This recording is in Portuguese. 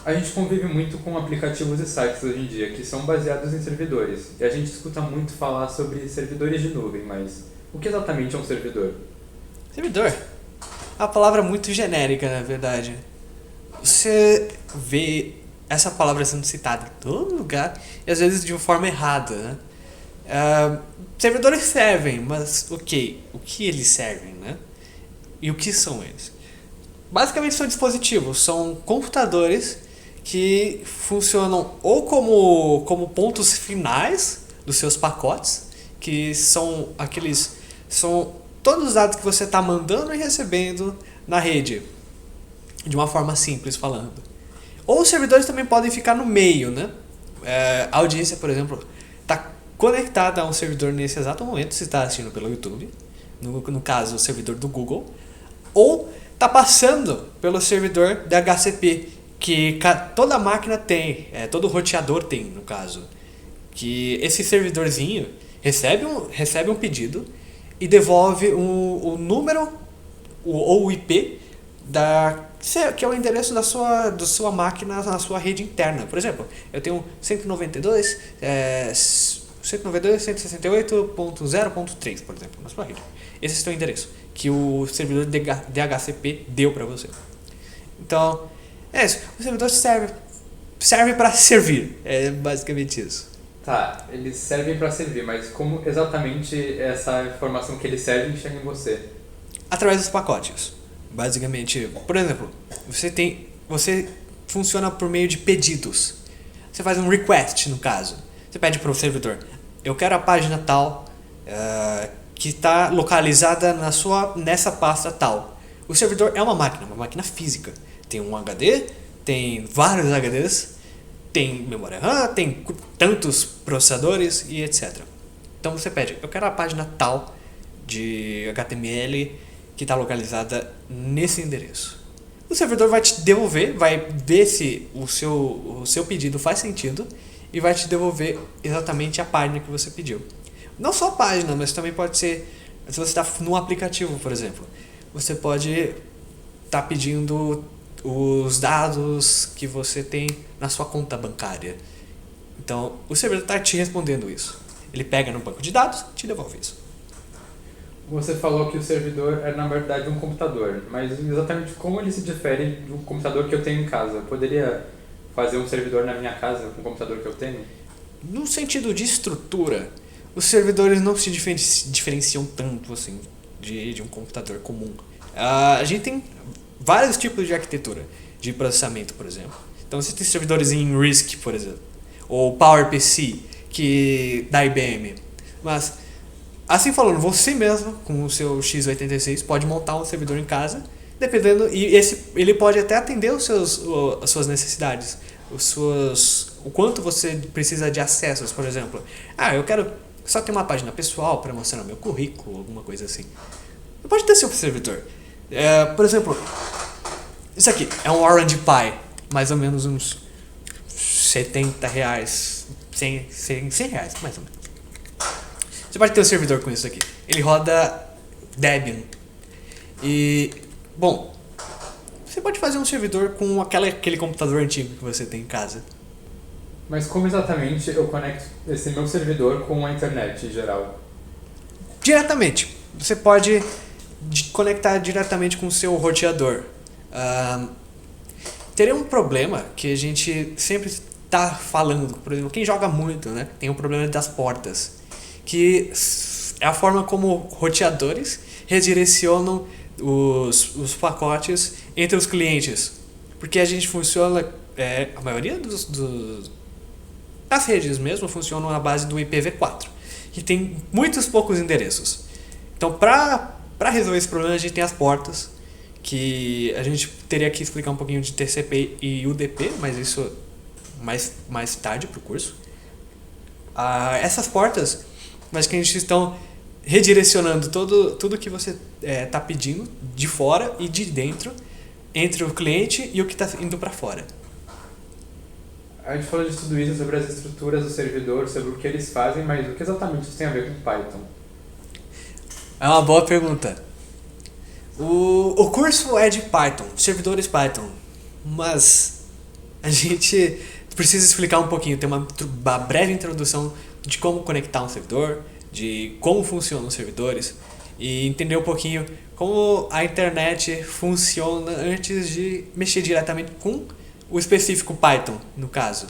A gente convive muito com aplicativos e sites hoje em dia que são baseados em servidores. E a gente escuta muito falar sobre servidores de nuvem, mas o que exatamente é um servidor? Servidor. É uma palavra muito genérica, na verdade. Você vê essa palavra sendo citada em todo lugar e às vezes de uma forma errada, né? Servidores servem, mas o que eles servem, né? E o que são eles? Basicamente são dispositivos, são computadores que funcionam ou como pontos finais dos seus pacotes, que são todos os dados que você está mandando e recebendo na rede, de uma forma simples falando. Ou os servidores também podem ficar no meio, né? A audiência, por exemplo, está conectada a um servidor nesse exato momento, se está assistindo pelo YouTube, no caso o servidor do Google, ou está passando pelo servidor da HCP, que toda máquina tem, todo roteador tem, no caso. Que esse servidorzinho recebe um pedido e devolve o número ou o IP que é o endereço da sua máquina na sua rede interna. Por exemplo, eu tenho 192.168.0.3, por exemplo, na sua rede. Esse é o endereço que o servidor DHCP deu para você. Então, é isso. O servidor serve para servir. É basicamente isso. Tá, eles servem para servir, mas como exatamente essa informação que eles servem chega em você? Através dos pacotes. Basicamente, por exemplo, você funciona por meio de pedidos. Você faz um request, no caso. Você pede para o servidor: eu quero a página tal, que está localizada nessa pasta tal. O servidor é uma máquina física. Tem um HD, tem vários HDs, tem memória RAM, tem tantos processadores e etc. Então você pede: eu quero a página tal de HTML que está localizada nesse endereço. O servidor vai te devolver, vai ver se o seu pedido faz sentido e vai te devolver exatamente a página que você pediu. Não só a página, mas também pode ser, se você está num aplicativo, por exemplo, você pode estar pedindo os dados que você tem na sua conta bancária. Então, o servidor está te respondendo isso. Ele pega no banco de dados e te devolve isso. Você falou que o servidor é, na verdade, um computador, mas exatamente como ele se difere do computador que eu tenho em casa? Eu poderia fazer um servidor na minha casa com o computador que eu tenho? No sentido de estrutura, os servidores não se diferenciam tanto assim de um computador comum. A gente tem vários tipos de arquitetura de processamento, por exemplo. Então você tem servidores em RISC, por exemplo, ou PowerPC, da IBM. Mas, assim falando, você mesmo, com o seu x86, pode montar um servidor em casa, dependendo, e ele pode até atender as suas necessidades, o quanto você precisa de acessos, por exemplo. Eu quero só ter uma página pessoal para mostrar meu currículo, alguma coisa assim. Você pode ter seu servidor. Por exemplo, isso aqui é um Orange Pi, mais ou menos uns R$70, 100 reais, mais ou menos. Você pode ter um servidor com isso aqui. Ele roda Debian. E, bom, você pode fazer um servidor com aquele computador antigo que você tem em casa. Mas como exatamente eu conecto esse meu servidor com a internet em geral? Diretamente. Você pode conectar diretamente com o seu roteador. Teria um problema que a gente sempre está falando, por exemplo, quem joga muito, né, tem o problema das portas, que é a forma como roteadores redirecionam os pacotes entre os clientes. Porque a gente funciona, a maioria das redes mesmo funcionam na base do IPv4, que tem muitos poucos endereços. Então, para resolver esse problema, a gente tem as portas, que a gente teria que explicar um pouquinho de TCP e UDP, mas isso mais tarde para o curso. Essas portas, basicamente, estão redirecionando tudo que você está pedindo de fora e de dentro, entre o cliente e o que está indo para fora. A gente falou de tudo isso sobre as estruturas do servidor, sobre o que eles fazem, mas o que exatamente isso tem a ver com Python? É uma boa pergunta. O curso é de Python, servidores Python, mas a gente precisa explicar um pouquinho, ter uma breve introdução de como conectar um servidor, de como funcionam os servidores e entender um pouquinho como a internet funciona antes de mexer diretamente com o específico Python, no caso.